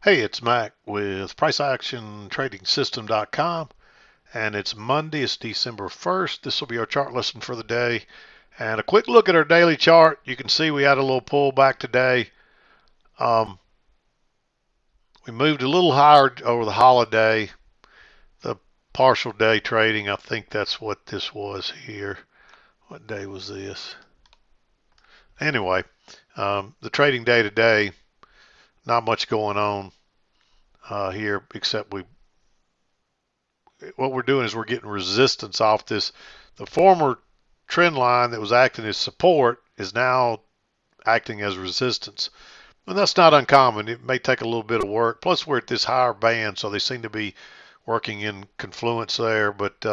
Hey, it's Mac with PriceActionTradingSystem.com, and it's Monday. It's December 1st. This will be our chart lesson for the day. And a quick look at our daily chart. You can see we had a little pullback today. We moved a little higher over the holiday, the partial day trading. I think that's what this was here. What day was this? Anyway, the trading day today, not much going on here except what we're doing is we're getting resistance off this. The former trend line that was acting as support is now acting as resistance. And that's not uncommon. It may take a little bit of work. Plus, we're at this higher band, so they seem to be working in confluence there. But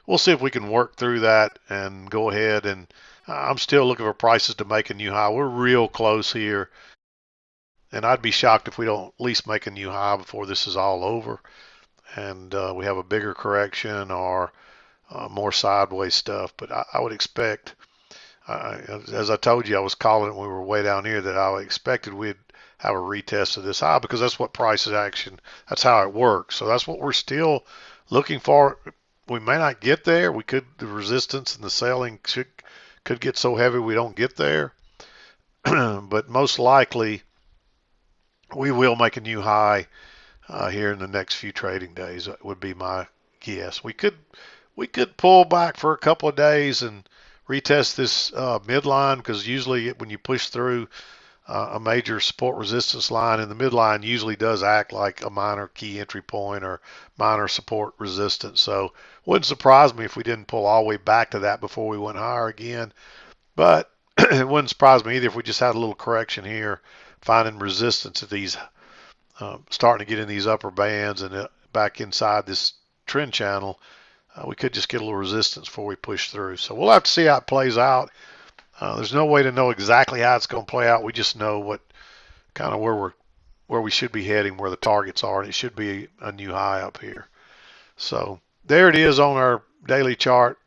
we'll see if we can work through that and go ahead. And I'm still looking for prices to make a new high. We're real close here. And I'd be shocked if we don't at least make a new high before this is all over and we have a bigger correction or more sideways stuff. But I would expect, as I told you, I was calling it when we were way down here that I expected we'd have a retest of this high because that's what price action, that's how it works. So that's what we're still looking for. We may not get there. We could, the resistance and the selling could get so heavy we don't get there. But most likely we will make a new high here in the next few trading days. That would be my guess. We could pull back for a couple of days and retest this midline because usually when you push through a major support resistance line, and the midline usually does act like a minor key entry point or minor support resistance. So wouldn't surprise me if we didn't pull all the way back to that before we went higher again. But it wouldn't surprise me either if we just had a little correction here, finding resistance at these starting to get in these upper bands and back inside this trend channel, we could just get a little resistance before we push through. So we'll have to see how it plays out. There's no way to know exactly how it's going to play out. We just know what kind of where we should be heading, where the targets are, and it should be a new high up here. So there it is on our daily chart.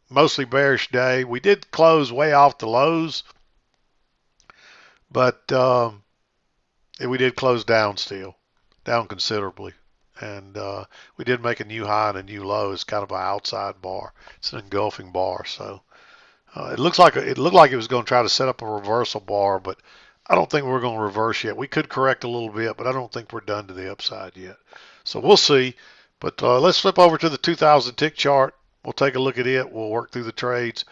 Mostly bearish day. We did close way off the lows, but we did close down still, down considerably. And we did make a new high and a new low. It's kind of an outside bar. It's an engulfing bar. So it looked like it was going to try to set up a reversal bar, but I don't think we're going to reverse yet. We could correct a little bit, but I don't think we're done to the upside yet. So we'll see. But let's flip over to the 2000 tick chart. We'll take a look at it. We'll work through the trades,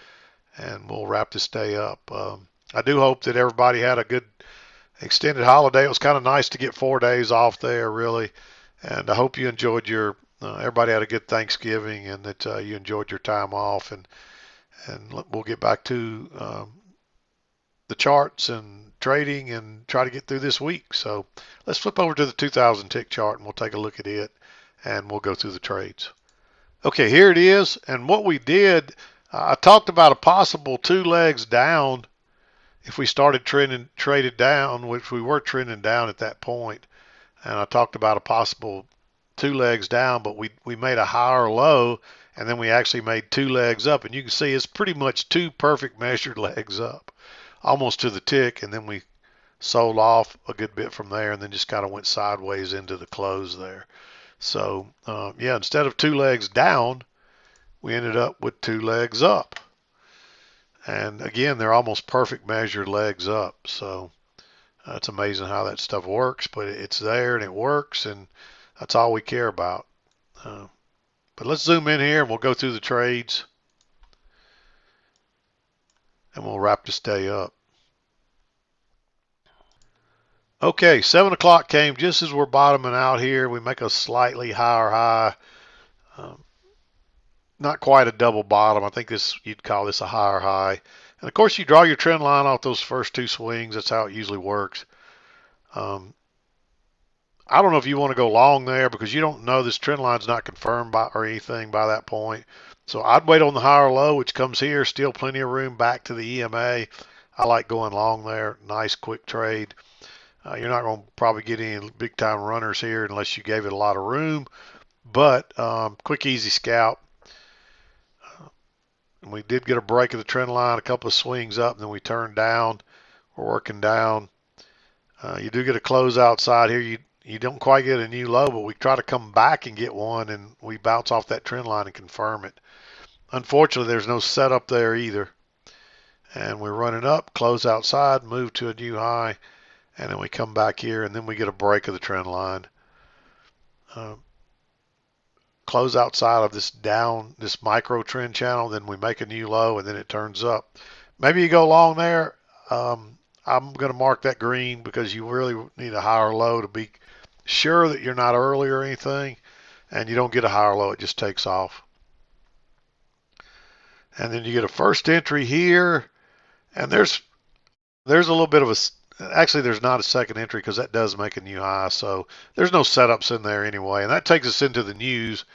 and we'll wrap this day up. I do hope that everybody had a good extended holiday. It was kind of nice to get 4 days off there, really. And I hope you enjoyed everybody had a good Thanksgiving and that you enjoyed your time off. And we'll get back to the charts and trading and try to get through this week. So let's flip over to the 2000 tick chart and we'll take a look at it and we'll go through the trades. Okay, here it is. And what we did, I talked about a possible 2 legs down if we started traded down, which we were trending down at that point. And I talked about a possible 2 legs down, but we made a higher low, and then we actually made 2 legs up. And you can see it's pretty much 2 perfect measured legs up, almost to the tick, and then we sold off a good bit from there and then just kind of went sideways into the close there. So yeah, instead of 2 legs down, we ended up with 2 legs up. And again, they're almost perfect measured legs up. So it's amazing how that stuff works, but it's there and it works, and that's all we care about. But let's zoom in here and we'll go through the trades and we'll wrap this day up. Okay, 7 o'clock came just as we're bottoming out here. We make a slightly higher high. Not quite a double bottom. I think you'd call this a higher high. And of course, you draw your trend line off those first 2 swings. That's how it usually works. I don't know if you want to go long there because you don't know this trend line's not confirmed or anything by that point. So I'd wait on the higher low, which comes here. Still plenty of room back to the EMA. I like going long there. Nice quick trade. You're not going to probably get any big time runners here unless you gave it a lot of room. But quick, easy scalp. And we did get a break of the trend line, a couple of swings up, and then we turned down. We're working down. You do get a close outside here. you don't quite get a new low, but we try to come back and get one, and we bounce off that trend line and confirm it. Unfortunately, there's no setup there either. And we're running up, close outside, move to a new high, and then we come back here, and then we get a break of the trend line. Close outside of this micro trend channel, then we make a new low, and then it turns up. Maybe you go long there. I'm going to mark that green because you really need a higher low to be sure that you're not early or anything, and you don't get a higher low. It just takes off. And then you get a first entry here, and there's a little bit of actually there's not a second entry because that does make a new high, so there's no setups in there anyway. And that takes us into the news.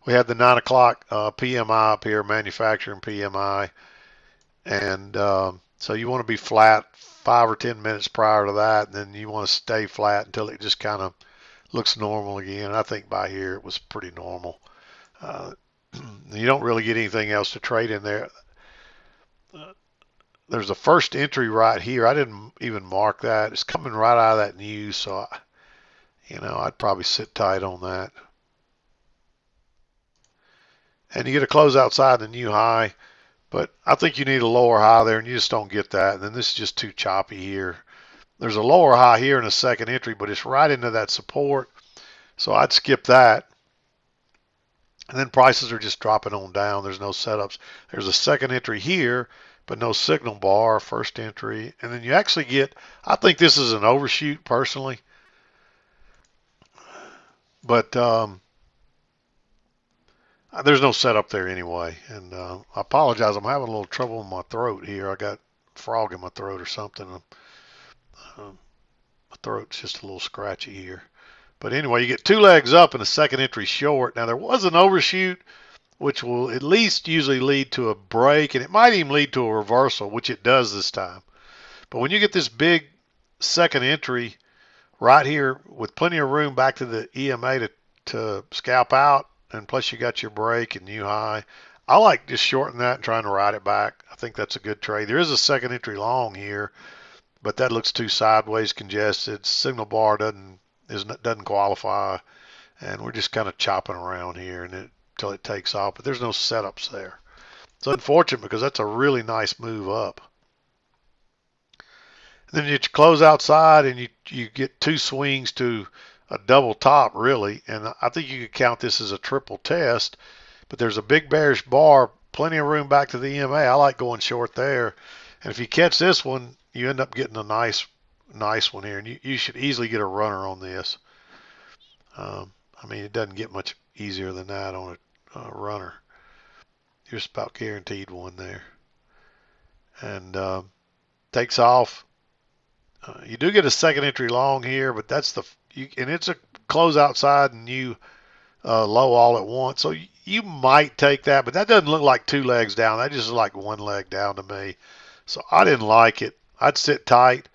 We had the 9 o'clock PMI up here, manufacturing PMI, and so you want to be flat 5 or 10 minutes prior to that, and then you want to stay flat until it just kind of looks normal again. I think by here it was pretty normal. You don't really get anything else to trade in there. There's a first entry right here. I didn't even mark that. It's coming right out of that news, so I'd probably sit tight on that. And you get a close outside the new high, but I think you need a lower high there, and you just don't get that. And then this is just too choppy here. There's a lower high here in a second entry, but it's right into that support, so I'd skip that. And then prices are just dropping on down. There's no setups. There's a second entry here, but no signal bar, first entry. And then you actually get, I think this is an overshoot personally. But there's no setup there anyway. And I apologize. I'm having a little trouble in my throat here. I got a frog in my throat or something. My throat's just a little scratchy here. But anyway, you get 2 legs up and a second entry short. Now, there was an overshoot, which will at least usually lead to a break, and it might even lead to a reversal, which it does this time. But when you get this big second entry right here with plenty of room back to the EMA to scalp out, and plus you got your break and new high, I like just shorting that and trying to ride it back. I think that's a good trade. There is a second entry long here, but that looks too sideways congested. Signal bar doesn't qualify, and we're just kind of chopping around here until it takes off, but there's no setups there. It's unfortunate because that's a really nice move up. And then you close outside and you get 2 swings to a double top really, and I think you could count this as a triple test, but there's a big bearish bar, plenty of room back to the EMA. I like going short there, and if you catch this one, you end up getting a nice one here, and you should easily get a runner on this. I mean, it doesn't get much easier than that on a runner. You're just about guaranteed one there. And takes off. You do get a second entry long here, but that's and it's a close outside and you low all at once. So you might take that, but that doesn't look like 2 legs down. That just is like 1 leg down to me. So I didn't like it. I'd sit tight.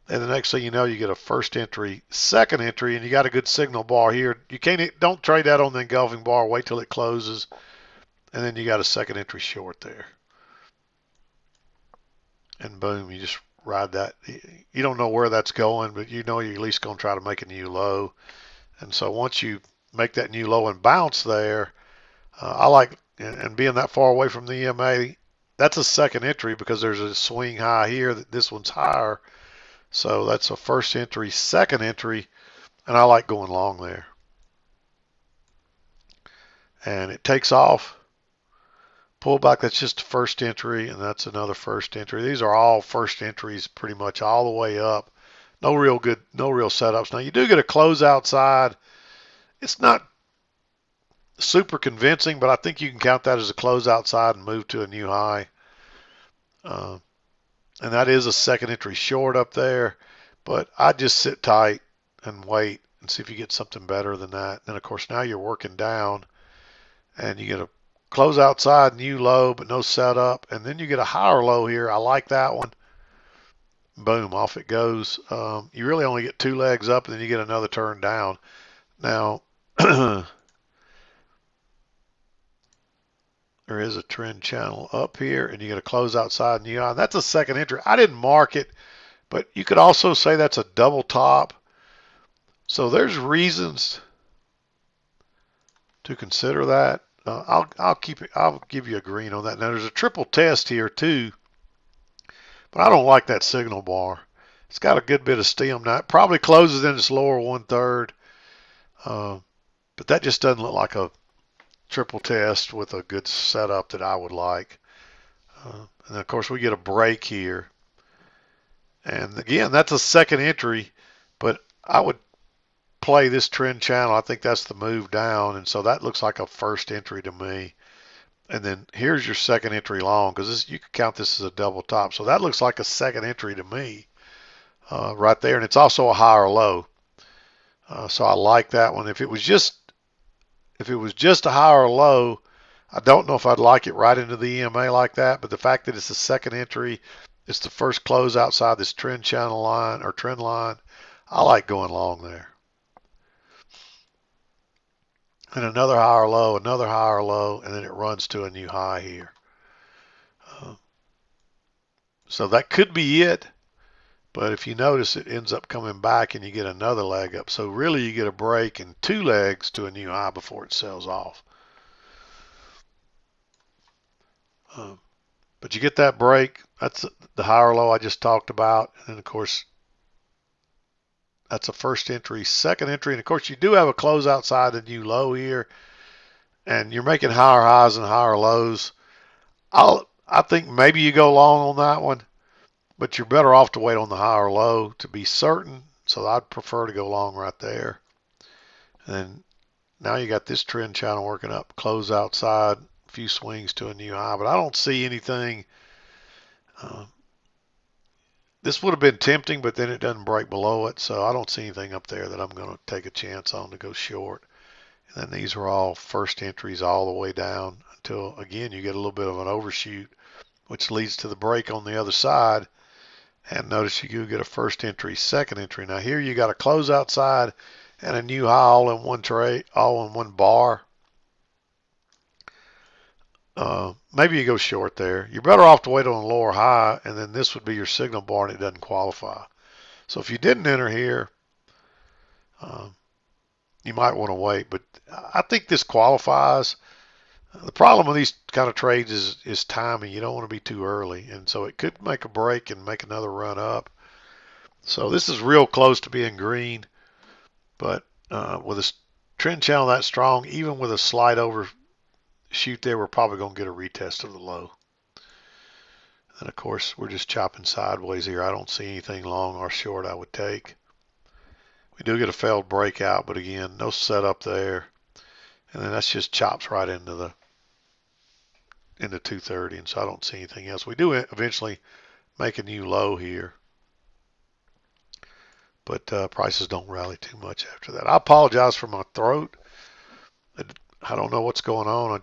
And the next thing you know, you get a first entry, second entry, and you got a good signal bar here. Don't trade that on the engulfing bar. Wait till it closes, and then you got a second entry short there. And boom, you just ride that. You don't know where that's going, but you know you're at least going to try to make a new low. And so once you make that new low and bounce there, I like, and being that far away from the EMA, that's a second entry because there's a swing high here. This one's higher. So that's a first entry, second entry, and I like going long there. And it takes off. Pullback, that's just a first entry, and that's another first entry. These are all first entries pretty much all the way up. No real setups. Now you do get a close outside. It's not super convincing, but I think you can count that as a close outside and move to a new high. And that is a second entry short up there, but I just sit tight and wait and see if you get something better than that. And then of course now you're working down, and you get a close outside, new low, but no setup, and then you get a higher low here. I like that one. Boom, off it goes. You really only get 2 legs up, and then you get another turn down. Now there is a trend channel up here, and you get a close outside new high. That's a second entry. I didn't mark it, but you could also say that's a double top. So there's reasons to consider that. I'll give you a green on that. Now there's a triple test here too, but I don't like that signal bar. It's got a good bit of stem now. It probably closes in its lower 1/3, but that just doesn't look like a triple test with a good setup that I would like. And of course we get a break here, and again that's a second entry, but I would play this trend channel. I think that's the move down, and so that looks like a first entry to me. And then here's your second entry long, because you can count this as a double top. So that looks like a second entry to me right there, and it's also a higher low. So I like that one. If it was just a higher low, I don't know if I'd like it right into the EMA like that. But the fact that it's the second entry, it's the first close outside this trend channel line or trend line, I like going long there. And another higher low, and then it runs to a new high here. So that could be it, but if you notice, it ends up coming back and you get another leg up. So really you get a break and two legs to a new high before it sells off. But you get that break. That's the higher low I just talked about. And then, of course, that's a first entry, second entry. And, of course, you do have a close outside the new low here. And you're making higher highs and higher lows. I think maybe you go long on that one, but you're better off to wait on the higher low to be certain. So I'd prefer to go long right there. And then now you got this trend channel working up, close outside, a few swings to a new high, but I don't see anything. This would have been tempting, but then it doesn't break below it, so I don't see anything up there that I'm going to take a chance on to go short. And then these are all first entries all the way down until, again, you get a little bit of an overshoot, which leads to the break on the other side. And notice you get a first entry, second entry. Now here you got a close outside and a new high all in one trade, all in one bar. Maybe you go short there. You're better off to wait on a lower high, and then this would be your signal bar, and it doesn't qualify. So if you didn't enter here, you might want to wait. But I think this qualifies. The problem with these kind of trades is timing. You don't want to be too early, and so it could make a break and make another run up. So this is real close to being green, but with a trend channel that strong, even with a slight overshoot there, we're probably going to get a retest of the low. And of course, we're just chopping sideways here. I don't see anything long or short I would take. We do get a failed breakout, but again, no setup there. And then that's just chops right into 230, and so I don't see anything else. We do eventually make a new low here, but prices don't rally too much after that. I apologize for my throat. I don't know what's going on.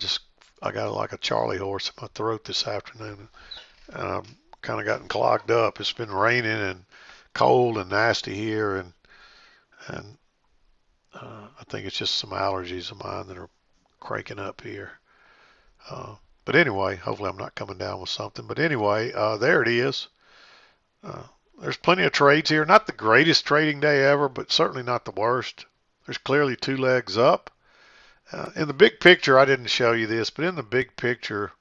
I got like a Charlie horse in my throat this afternoon, and I've kind of gotten clogged up. It's been raining and cold and nasty here, and I think it's just some allergies of mine that are cranking up here. But anyway, hopefully I'm not coming down with something. But anyway, there it is. There's plenty of trades here. Not the greatest trading day ever, but certainly not the worst. There's clearly two legs up. In the big picture, I didn't show you this, but in the big picture,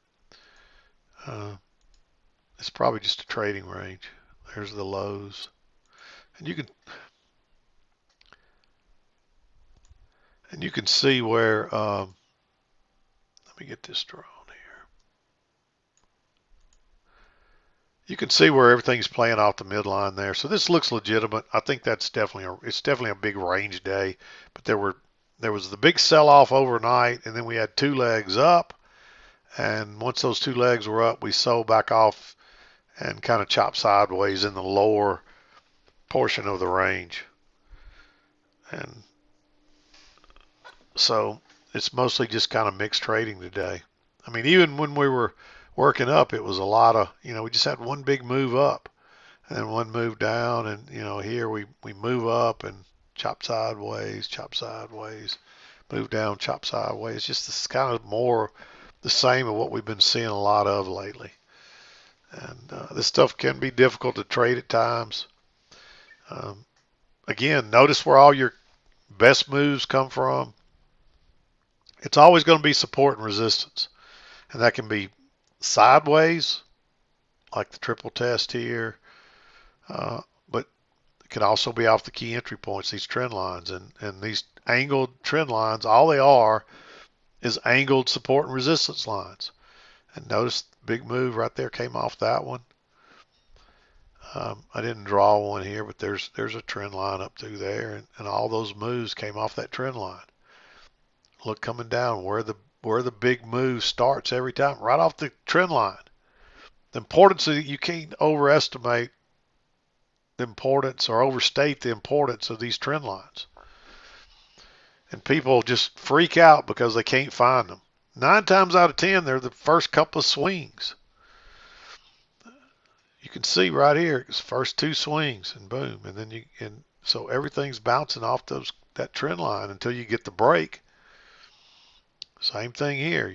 it's probably just a trading range. There's the lows. And you can see where, let me get this drawn here. You can see where everything's playing off the midline there. So this looks legitimate. I think that's definitely a big range day. But there was the big sell-off overnight, and then we had two legs up. And once those two legs were up, we sold back off and kind of chopped sideways in the lower portion of the range. And so it's mostly just kind of mixed trading today. I mean, even when we were working up, it was a lot of, we just had one big move up and then one move down. And, here we move up and chop sideways, move down, chop sideways. It's just this kind of more the same of what we've been seeing a lot of lately. And this stuff can be difficult to trade at times. Again, notice where all your best moves come from. It's always going to be support and resistance. And that can be sideways, like the triple test here, but it can also be off the key entry points, these trend lines. And these angled trend lines, all they are is angled support and resistance lines. And notice the big move right there came off that one. I didn't draw one here, but there's a trend line up through there, and all those moves came off that trend line. Look, coming down where the big move starts every time, right off the trend line. The importance of, you can't overestimate the importance or overstate the importance of these trend lines. And people just freak out because they can't find them. 9 times out of 10, they're the first couple of swings. You can see right here, it's first 2 swings, and boom, and then so everything's bouncing off that trend line until you get the break. Same thing here.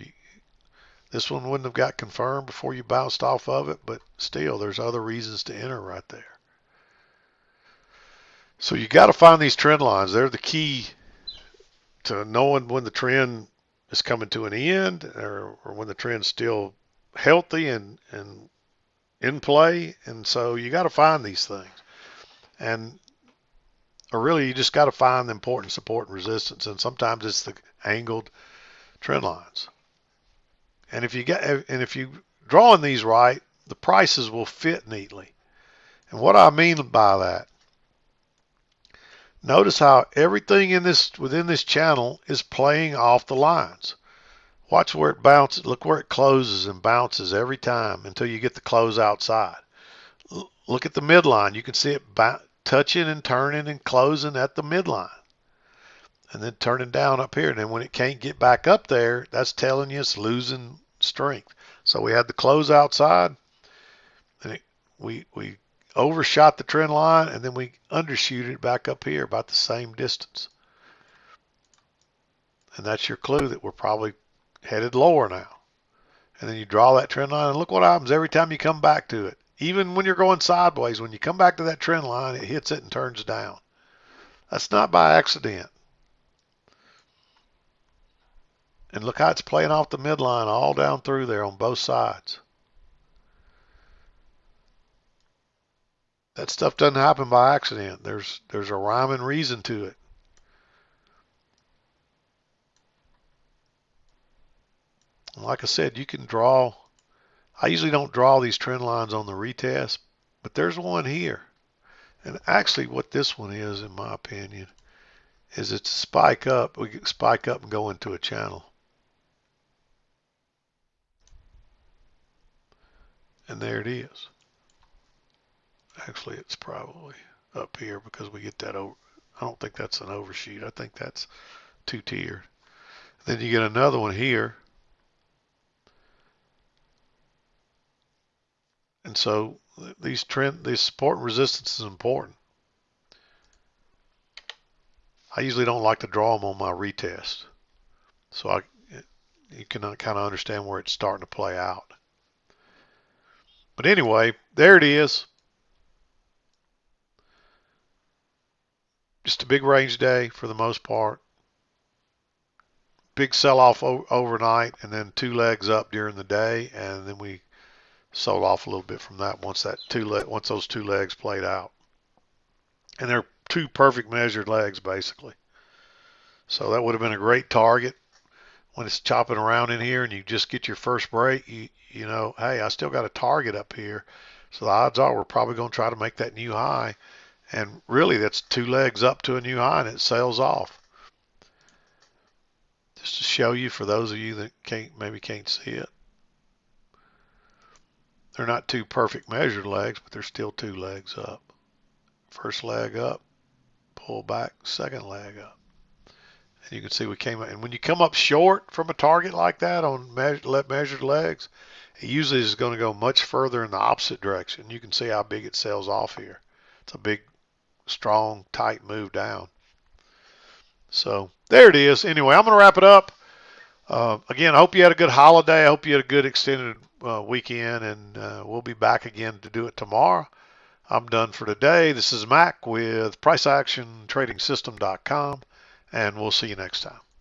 This one wouldn't have got confirmed before you bounced off of it, but still, there's other reasons to enter right there. So you got to find these trend lines. They're the key to knowing when the trend is coming to an end, or when the trend's still healthy and in play. And so you got to find these things. Or really, you just got to find the important support and resistance. And sometimes it's the angled trend lines. And if you drawing these right, the prices will fit neatly. And what I mean by that, notice how everything within this channel is playing off the lines. Watch where it bounces. Look where it closes and bounces every time until you get the close outside. Look at the midline. You can see it touching and turning and closing at the midline, and then turning down up here. And then when it can't get back up there, that's telling you it's losing strength. So we had the close outside, and we overshot the trend line, and then we undershoot it back up here about the same distance. And that's your clue that we're probably headed lower now. And then you draw that trend line, and look what happens every time you come back to it. Even when you're going sideways, when you come back to that trend line, it hits it and turns down. That's not by accident. And look how it's playing off the midline all down through there on both sides. That stuff doesn't happen by accident. There's a rhyme and reason to it. And like I said, you can draw. I usually don't draw these trend lines on the retest, but there's one here. And actually what this one is, in my opinion, is it's a spike up. We can spike up and go into a channel. And there it is. Actually, it's probably up here because we get that over. I don't think that's an overshoot. I think that's 2-tiered. Then you get another one here. And so this support and resistance is important. I usually don't like to draw them on my retest. So you can kind of understand where it's starting to play out. But anyway, there it is. Just a big range day for the most part. Big sell-off overnight, and then 2 legs up during the day, and then we sold off a little bit from that once those 2 legs played out. And they're 2 perfect measured legs basically. So that would have been a great target when it's chopping around in here and you just get your first break. You know, hey, I still got a target up here. So the odds are we're probably going to try to make that new high. And really that's 2 legs up to a new high and it sails off. Just to show you, for those of you that maybe can't see it. They're not 2 perfect measured legs, but they're still 2 legs up. First leg up, pull back, second leg up. And you can see we came up. And when you come up short from a target like that on measured legs, it usually is going to go much further in the opposite direction. You can see how big it sails off here. It's a big, strong, tight move down. So there it is. Anyway, I'm going to wrap it up. Again, I hope you had a good holiday. I hope you had a good extended weekend, and we'll be back again to do it tomorrow. I'm done for today. This is Mac with PriceActionTradingSystem.com. and we'll see you next time.